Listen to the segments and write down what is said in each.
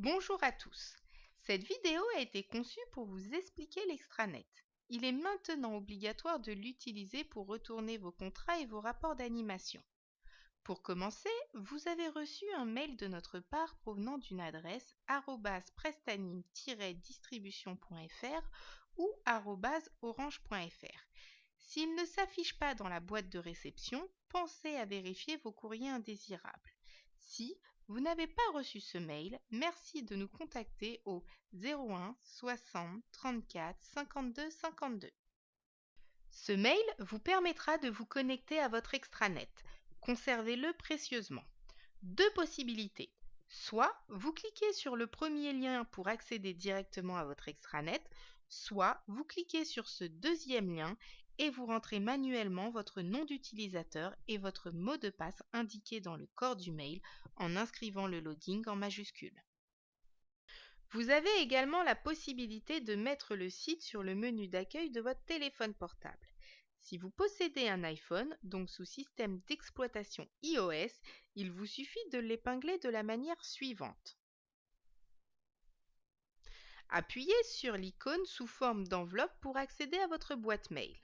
Bonjour à tous. Cette vidéo a été conçue pour vous expliquer l'extranet. Il est maintenant obligatoire de l'utiliser pour retourner vos contrats et vos rapports d'animation. Pour commencer, vous avez reçu un mail de notre part provenant d'une adresse @prestanim-distribution.fr ou @orange.fr. S'il ne s'affiche pas dans la boîte de réception, pensez à vérifier vos courriers indésirables. Si vous n'avez pas reçu ce mail, merci de nous contacter au 01 60 34 52 52. Ce mail vous permettra de vous connecter à votre extranet. Conservez-le précieusement. Deux possibilités. Soit vous cliquez sur le premier lien pour accéder directement à votre extranet, soit vous cliquez sur ce deuxième lien et vous rentrez manuellement votre nom d'utilisateur et votre mot de passe indiqué dans le corps du mail en inscrivant le login en majuscule. Vous avez également la possibilité de mettre le site sur le menu d'accueil de votre téléphone portable. Si vous possédez un iPhone, donc sous système d'exploitation iOS, il vous suffit de l'épingler de la manière suivante. Appuyez sur l'icône sous forme d'enveloppe pour accéder à votre boîte mail.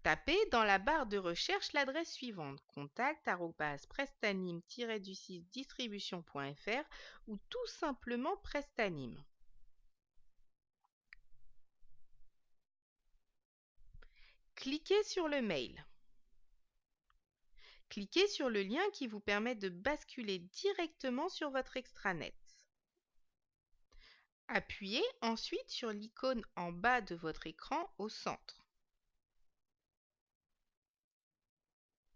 Tapez dans la barre de recherche l'adresse suivante contact@prestanim-distribution.fr ou tout simplement Prestanim. Cliquez sur le mail. Cliquez sur le lien qui vous permet de basculer directement sur votre extranet. Appuyez ensuite sur l'icône en bas de votre écran au centre.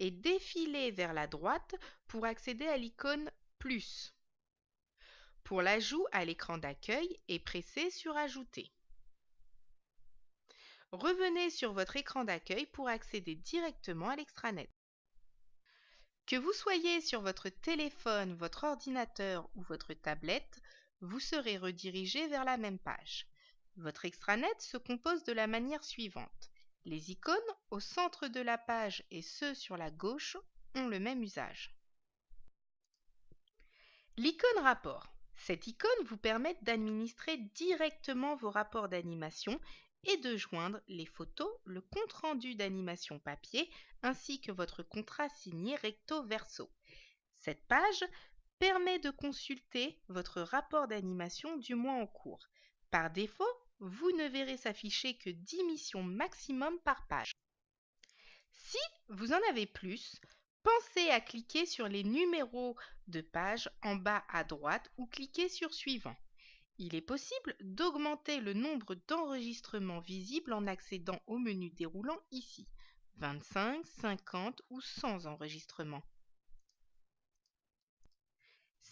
Et défilez vers la droite pour accéder à l'icône plus. Pour l'ajout à l'écran d'accueil, et pressez sur Ajouter. Revenez sur votre écran d'accueil pour accéder directement à l'extranet. Que vous soyez sur votre téléphone, votre ordinateur ou votre tablette, vous serez redirigé vers la même page. Votre extranet se compose de la manière suivante. Les icônes au centre de la page et ceux sur la gauche ont le même usage. L'icône rapport. Cette icône vous permet d'administrer directement vos rapports d'animation et de joindre les photos, le compte-rendu d'animation papier ainsi que votre contrat signé recto verso. Cette page permet de consulter votre rapport d'animation du mois en cours. Par défaut, vous ne verrez s'afficher que 10 missions maximum par page. Si vous en avez plus, pensez à cliquer sur les numéros de page en bas à droite ou cliquez sur Suivant. Il est possible d'augmenter le nombre d'enregistrements visibles en accédant au menu déroulant ici, 25, 50 ou 100 enregistrements.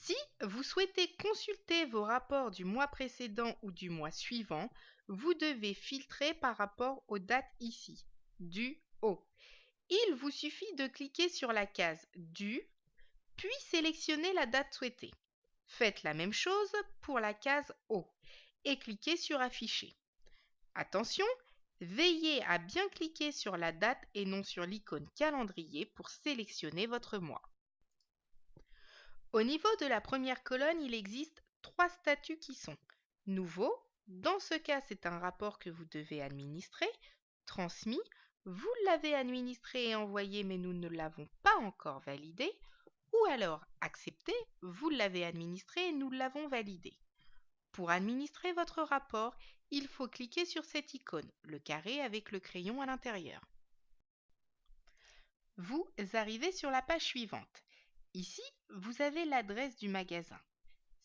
Si vous souhaitez consulter vos rapports du mois précédent ou du mois suivant, vous devez filtrer par rapport aux dates ici, du au. Il vous suffit de cliquer sur la case du, puis sélectionner la date souhaitée. Faites la même chose pour la case au et cliquez sur Afficher. Attention, veillez à bien cliquer sur la date et non sur l'icône calendrier pour sélectionner votre mois. Au niveau de la première colonne, il existe 3 statuts qui sont Nouveau, dans ce cas c'est un rapport que vous devez administrer, Transmis, vous l'avez administré et envoyé mais nous ne l'avons pas encore validé, ou alors Accepté, vous l'avez administré et nous l'avons validé. Pour administrer votre rapport, il faut cliquer sur cette icône, le carré avec le crayon à l'intérieur. Vous arrivez sur la page suivante. Ici, vous avez l'adresse du magasin.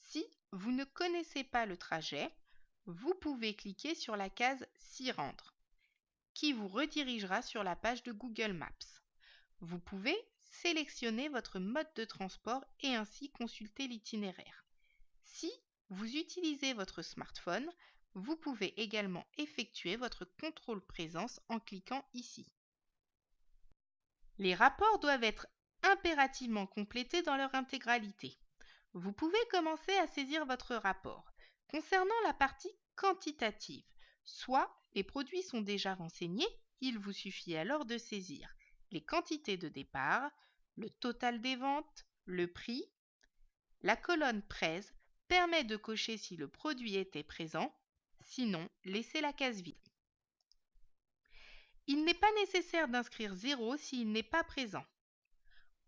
Si vous ne connaissez pas le trajet, vous pouvez cliquer sur la case S'y rendre, qui vous redirigera sur la page de Google Maps. Vous pouvez sélectionner votre mode de transport et ainsi consulter l'itinéraire. Si vous utilisez votre smartphone, vous pouvez également effectuer votre contrôle présence en cliquant ici. Les rapports doivent être impérativement complétés dans leur intégralité. Vous pouvez commencer à saisir votre rapport. Concernant la partie quantitative, soit les produits sont déjà renseignés, il vous suffit alors de saisir les quantités de départ, le total des ventes, le prix, La colonne Près permet de cocher si le produit était présent, sinon laissez la case vide. Il n'est pas nécessaire d'inscrire 0 s'il n'est pas présent.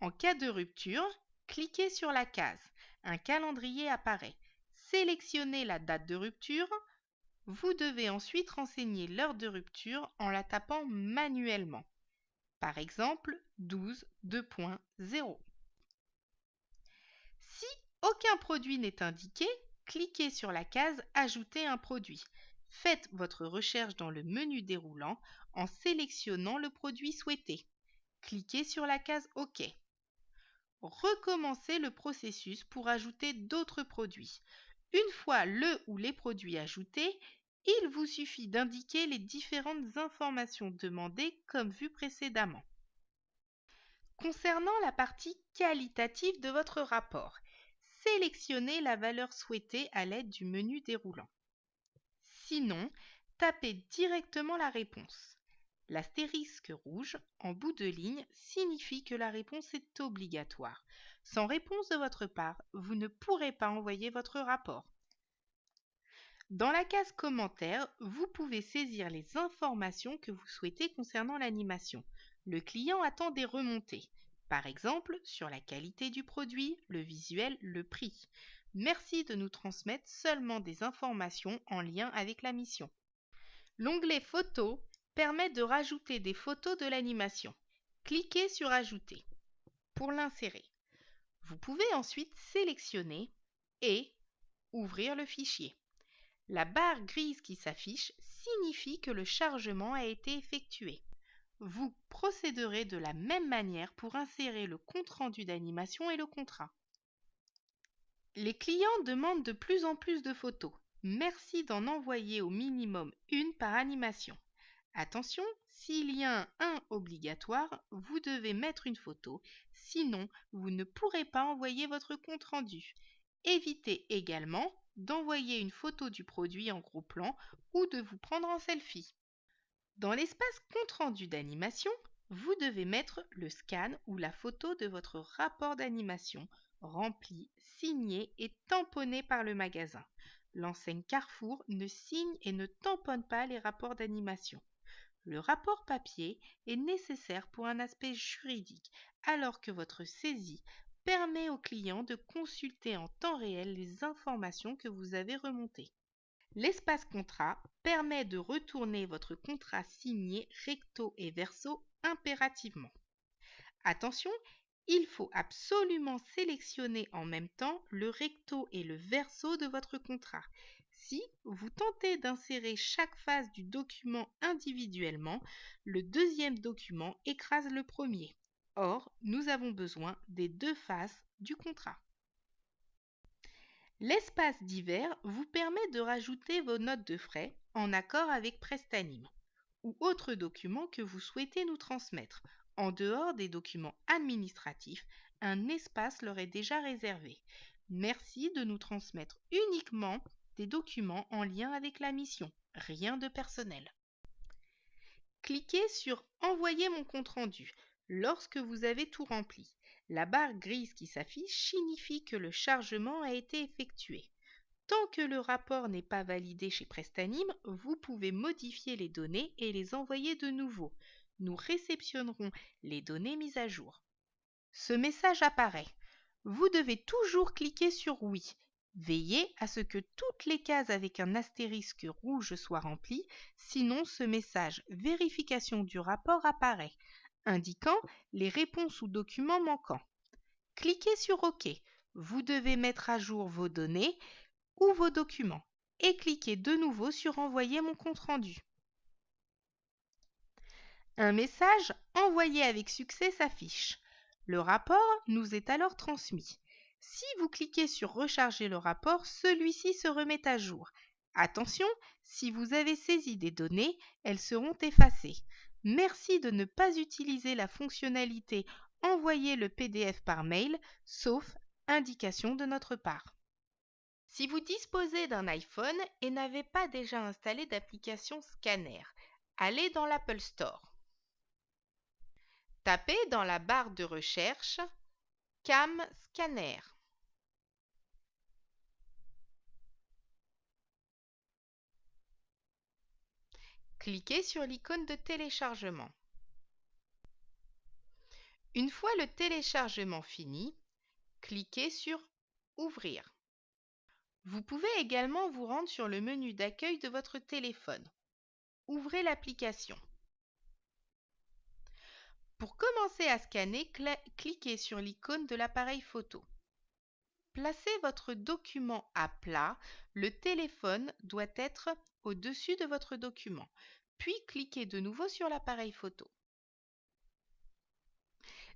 En cas de rupture, cliquez sur la case. Un calendrier apparaît. Sélectionnez la date de rupture. Vous devez ensuite renseigner l'heure de rupture en la tapant manuellement. Par exemple, 12.2.0. Si aucun produit n'est indiqué, cliquez sur la case « Ajouter un produit ». Faites votre recherche dans le menu déroulant en sélectionnant le produit souhaité. Cliquez sur la case « OK ». Recommencez le processus pour ajouter d'autres produits. Une fois le ou les produits ajoutés, il vous suffit d'indiquer les différentes informations demandées comme vu précédemment. Concernant la partie qualitative de votre rapport, sélectionnez la valeur souhaitée à l'aide du menu déroulant. Sinon, tapez directement la réponse. L'astérisque rouge en bout de ligne signifie que la réponse est obligatoire. Sans réponse de votre part, vous ne pourrez pas envoyer votre rapport. Dans la case commentaires, vous pouvez saisir les informations que vous souhaitez concernant l'animation. Le client attend des remontées, par exemple sur la qualité du produit, le visuel, le prix. Merci de nous transmettre seulement des informations en lien avec la mission. L'onglet Photos permet de rajouter des photos de l'animation. Cliquez sur Ajouter pour l'insérer. Vous pouvez ensuite sélectionner et ouvrir le fichier. La barre grise qui s'affiche signifie que le chargement a été effectué. Vous procéderez de la même manière pour insérer le compte-rendu d'animation et le contrat. Les clients demandent de plus en plus de photos. Merci d'en envoyer au minimum une par animation. Attention, s'il y a un obligatoire, vous devez mettre une photo, sinon vous ne pourrez pas envoyer votre compte-rendu. Évitez également d'envoyer une photo du produit en gros plan ou de vous prendre en selfie. Dans l'espace compte-rendu d'animation, vous devez mettre le scan ou la photo de votre rapport d'animation rempli, signé et tamponné par le magasin. L'enseigne Carrefour ne signe et ne tamponne pas les rapports d'animation. Le rapport papier est nécessaire pour un aspect juridique, alors que votre saisie permet au client de consulter en temps réel les informations que vous avez remontées. L'espace contrat permet de retourner votre contrat signé recto et verso impérativement. Attention, il faut absolument sélectionner en même temps le recto et le verso de votre contrat. Si vous tentez d'insérer chaque phase du document individuellement, le deuxième document écrase le premier. Or, nous avons besoin des deux faces du contrat. L'espace divers vous permet de rajouter vos notes de frais en accord avec Prestanim ou autres documents que vous souhaitez nous transmettre. En dehors des documents administratifs, un espace leur est déjà réservé. Merci de nous transmettre uniquement des documents en lien avec la mission, rien de personnel. Cliquez sur « Envoyer mon compte-rendu » lorsque vous avez tout rempli. La barre grise qui s'affiche signifie que le chargement a été effectué. Tant que le rapport n'est pas validé chez Prestanim, vous pouvez modifier les données et les envoyer de nouveau. Nous réceptionnerons les données mises à jour. Ce message apparaît. Vous devez toujours cliquer sur « Oui ». Veillez à ce que toutes les cases avec un astérisque rouge soient remplies, sinon ce message « Vérification du rapport » apparaît, indiquant les réponses ou documents manquants. Cliquez sur OK. Vous devez mettre à jour vos données ou vos documents et cliquez de nouveau sur Envoyer mon compte-rendu. Un message Envoyé avec succès s'affiche. Le rapport nous est alors transmis. Si vous cliquez sur Recharger le rapport, celui-ci se remet à jour. Attention, si vous avez saisi des données, elles seront effacées. Merci de ne pas utiliser la fonctionnalité Envoyer le PDF par mail, sauf indication de notre part. Si vous disposez d'un iPhone et n'avez pas déjà installé d'application Scanner, allez dans l'Apple Store. Tapez dans la barre de recherche Cam Scanner. Cliquez sur l'icône de téléchargement. Une fois le téléchargement fini, cliquez sur Ouvrir. Vous pouvez également vous rendre sur le menu d'accueil de votre téléphone. Ouvrez l'application. Pour commencer à scanner, cliquez sur l'icône de l'appareil photo. Placez votre document à plat. Le téléphone doit être au-dessus de votre document. Puis cliquez de nouveau sur l'appareil photo.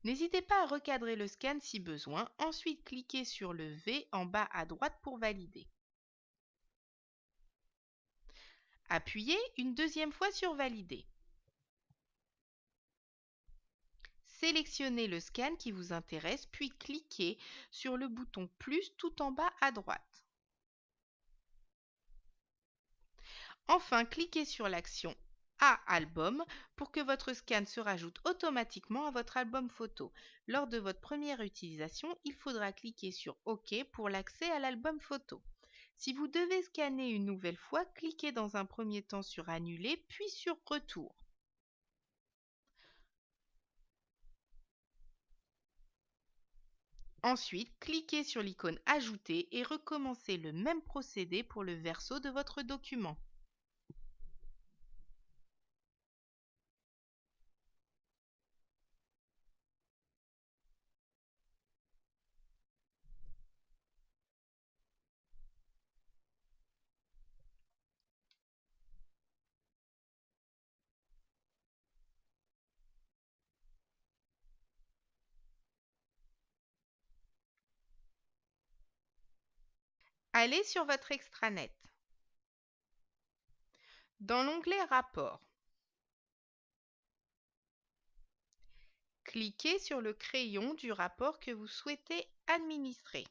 N'hésitez pas à recadrer le scan si besoin. Ensuite, cliquez sur le V en bas à droite pour valider. Appuyez une deuxième fois sur Valider. Sélectionnez le scan qui vous intéresse, puis cliquez sur le bouton plus tout en bas à droite. Enfin, cliquez sur l'action A album pour que votre scan se rajoute automatiquement à votre album photo. Lors de votre première utilisation, il faudra cliquer sur OK pour l'accès à l'album photo. Si vous devez scanner une nouvelle fois, cliquez dans un premier temps sur Annuler, puis sur Retour. Ensuite, cliquez sur l'icône Ajouter et recommencez le même procédé pour le verso de votre document. Allez sur votre extranet. Dans l'onglet Rapport, cliquez sur le crayon du rapport que vous souhaitez administrer.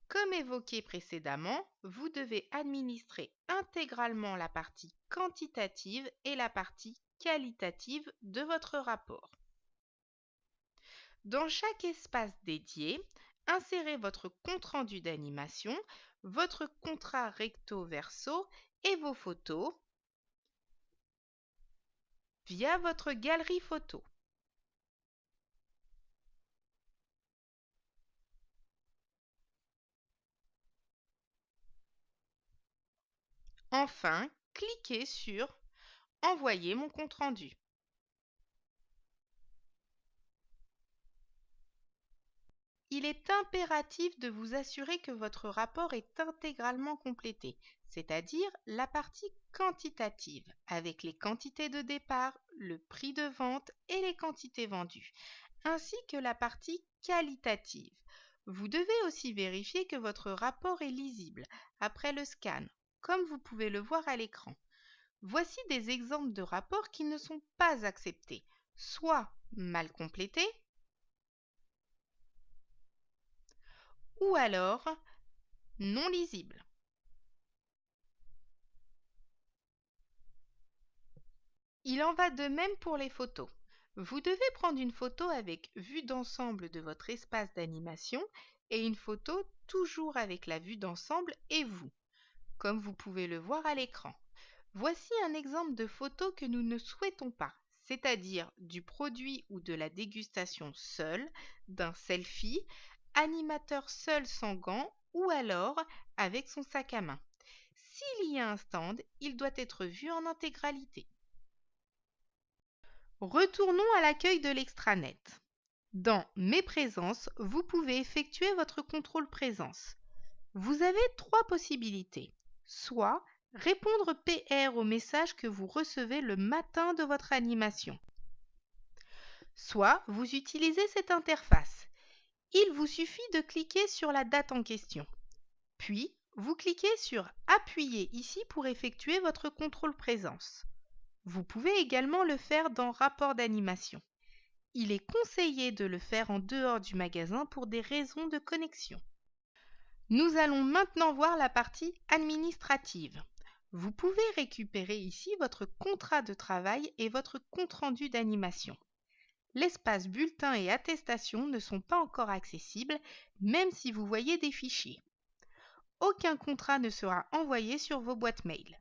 Comme évoqué précédemment, vous devez administrer intégralement la partie quantitative et la partie qualitative de votre rapport. Dans chaque espace dédié, insérez votre compte-rendu d'animation, votre contrat recto-verso et vos photos via votre galerie photo. Enfin, cliquez sur « Envoyer mon compte-rendu ». Il est impératif de vous assurer que votre rapport est intégralement complété, c'est-à-dire la partie quantitative, avec les quantités de départ, le prix de vente et les quantités vendues, ainsi que la partie qualitative. Vous devez aussi vérifier que votre rapport est lisible après le scan, comme vous pouvez le voir à l'écran. Voici des exemples de rapports qui ne sont pas acceptés, soit mal complétés, ou alors non lisibles. Il en va de même pour les photos. Vous devez prendre une photo avec vue d'ensemble de votre espace d'animation et une photo toujours avec la vue d'ensemble et vous, comme vous pouvez le voir à l'écran. Voici un exemple de photo que nous ne souhaitons pas, c'est-à-dire du produit ou de la dégustation seul, d'un selfie, animateur seul sans gants ou alors avec son sac à main. S'il y a un stand, il doit être vu en intégralité. Retournons à l'accueil de l'extranet. Dans Mes présences, vous pouvez effectuer votre contrôle présence. Vous avez trois possibilités. Soit répondre PR au message que vous recevez le matin de votre animation. Soit vous utilisez cette interface. Il vous suffit de cliquer sur la date en question. Puis, vous cliquez sur Appuyer ici pour effectuer votre contrôle présence. Vous pouvez également le faire dans Rapport d'animation. Il est conseillé de le faire en dehors du magasin pour des raisons de connexion. Nous allons maintenant voir la partie administrative. Vous pouvez récupérer ici votre contrat de travail et votre compte-rendu d'animation. L'espace bulletin et attestation ne sont pas encore accessibles, même si vous voyez des fichiers. aucun contrat ne sera envoyé sur vos boîtes mail.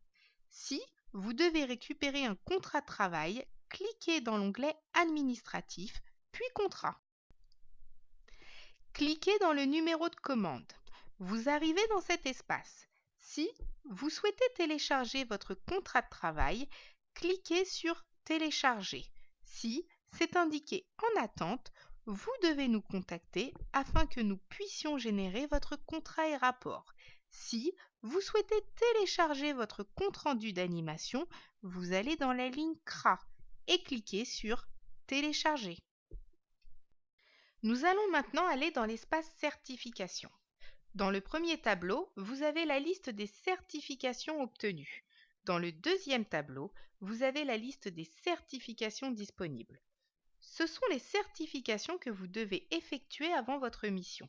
Si vous devez récupérer un contrat de travail, cliquez dans l'onglet Administratif, puis Contrat. Cliquez dans le numéro de commande. Vous arrivez dans cet espace. Si vous souhaitez télécharger votre contrat de travail, cliquez sur Télécharger. Si c'est indiqué en attente, vous devez nous contacter afin que nous puissions générer votre contrat et rapport. Si vous souhaitez télécharger votre compte-rendu d'animation, vous allez dans la ligne CRA et cliquez sur Télécharger. Nous allons maintenant aller dans l'espace Certification. Dans le premier tableau, vous avez la liste des certifications obtenues. Dans le deuxième tableau, vous avez la liste des certifications disponibles. Ce sont les certifications que vous devez effectuer avant votre mission.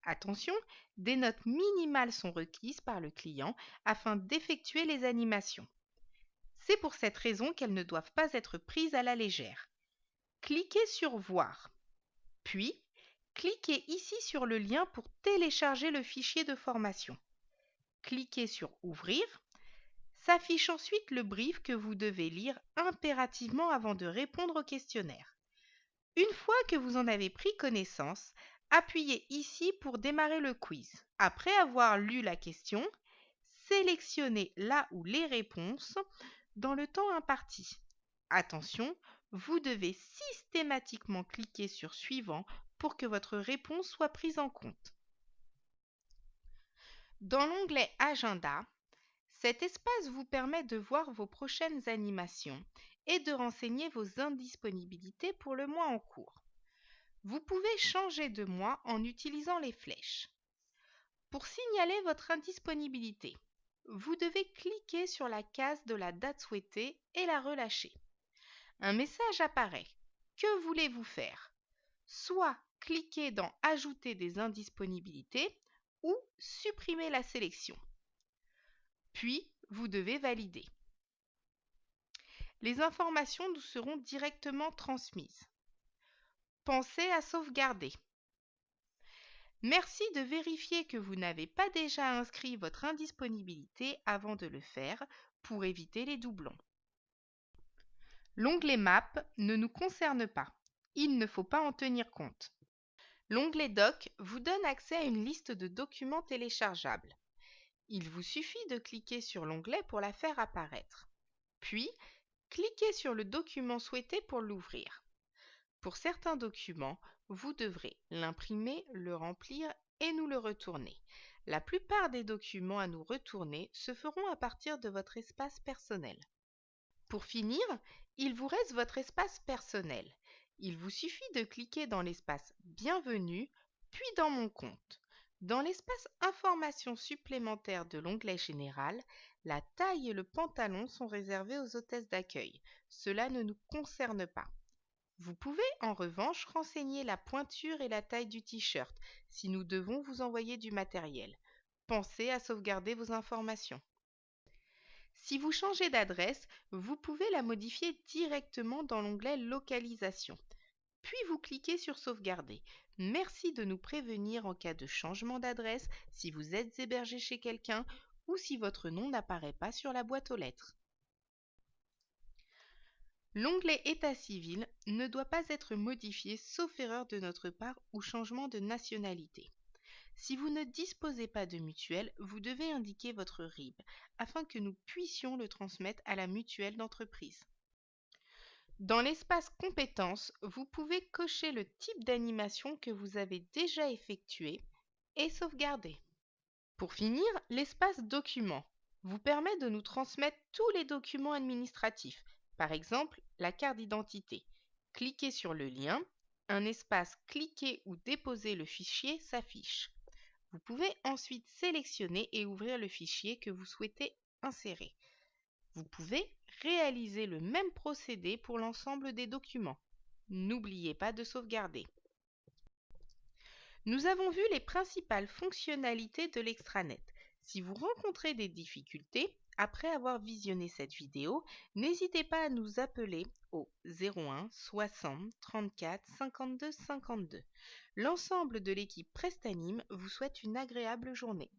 Attention, des notes minimales sont requises par le client afin d'effectuer les animations. C'est pour cette raison qu'elles ne doivent pas être prises à la légère. Cliquez sur Voir. Puis, cliquez ici sur le lien pour télécharger le fichier de formation. Cliquez sur Ouvrir. S'affiche ensuite le brief que vous devez lire impérativement avant de répondre au questionnaire. Une fois que vous en avez pris connaissance, appuyez ici pour démarrer le quiz. Après avoir lu la question, sélectionnez la ou les réponses dans le temps imparti. Attention, vous devez systématiquement cliquer sur Suivant pour que votre réponse soit prise en compte. Dans l'onglet Agenda, cet espace vous permet de voir vos prochaines animations et de renseigner vos indisponibilités pour le mois en cours. Vous pouvez changer de mois en utilisant les flèches. Pour signaler votre indisponibilité, vous devez cliquer sur la case de la date souhaitée et la relâcher. Un message apparaît. Que voulez-vous faire? Soit cliquez dans Ajouter des indisponibilités ou supprimer la sélection. Puis, vous devez valider. Les informations nous seront directement transmises. Pensez à sauvegarder. Merci de vérifier que vous n'avez pas déjà inscrit votre indisponibilité avant de le faire pour éviter les doublons. L'onglet Map ne nous concerne pas. Il ne faut pas en tenir compte. L'onglet Doc vous donne accès à une liste de documents téléchargeables. Il vous suffit de cliquer sur l'onglet pour la faire apparaître. Puis, cliquez sur le document souhaité pour l'ouvrir. Pour certains documents, vous devrez l'imprimer, le remplir et nous le retourner. La plupart des documents à nous retourner se feront à partir de votre espace personnel. Pour finir, il vous reste votre espace personnel. Il vous suffit de cliquer dans l'espace Bienvenue, puis dans Mon compte. Dans l'espace Informations supplémentaires de l'onglet Général, la taille et le pantalon sont réservés aux hôtesses d'accueil. Cela ne nous concerne pas. Vous pouvez en revanche renseigner la pointure et la taille du t-shirt si nous devons vous envoyer du matériel. Pensez à sauvegarder vos informations. Si vous changez d'adresse, vous pouvez la modifier directement dans l'onglet Localisation. Puis vous cliquez sur Sauvegarder. Merci de nous prévenir en cas de changement d'adresse, si vous êtes hébergé chez quelqu'un ou si votre nom n'apparaît pas sur la boîte aux lettres. L'onglet État civil ne doit pas être modifié sauf erreur de notre part ou changement de nationalité. Si vous ne disposez pas de mutuelle, vous devez indiquer votre RIB afin que nous puissions le transmettre à la mutuelle d'entreprise. Dans l'espace Compétences, vous pouvez cocher le type d'animation que vous avez déjà effectué et sauvegarder. Pour finir, l'espace Documents vous permet de nous transmettre tous les documents administratifs, par exemple la carte d'identité. Cliquez sur le lien, un espace Cliquer ou déposer le fichier s'affiche. Vous pouvez ensuite sélectionner et ouvrir le fichier que vous souhaitez insérer. Vous pouvez réaliser le même procédé pour l'ensemble des documents. N'oubliez pas de sauvegarder. Nous avons vu les principales fonctionnalités de l'extranet. Si vous rencontrez des difficultés, après avoir visionné cette vidéo, n'hésitez pas à nous appeler au 01 60 34 52 52. L'ensemble de l'équipe Prestanim vous souhaite une agréable journée.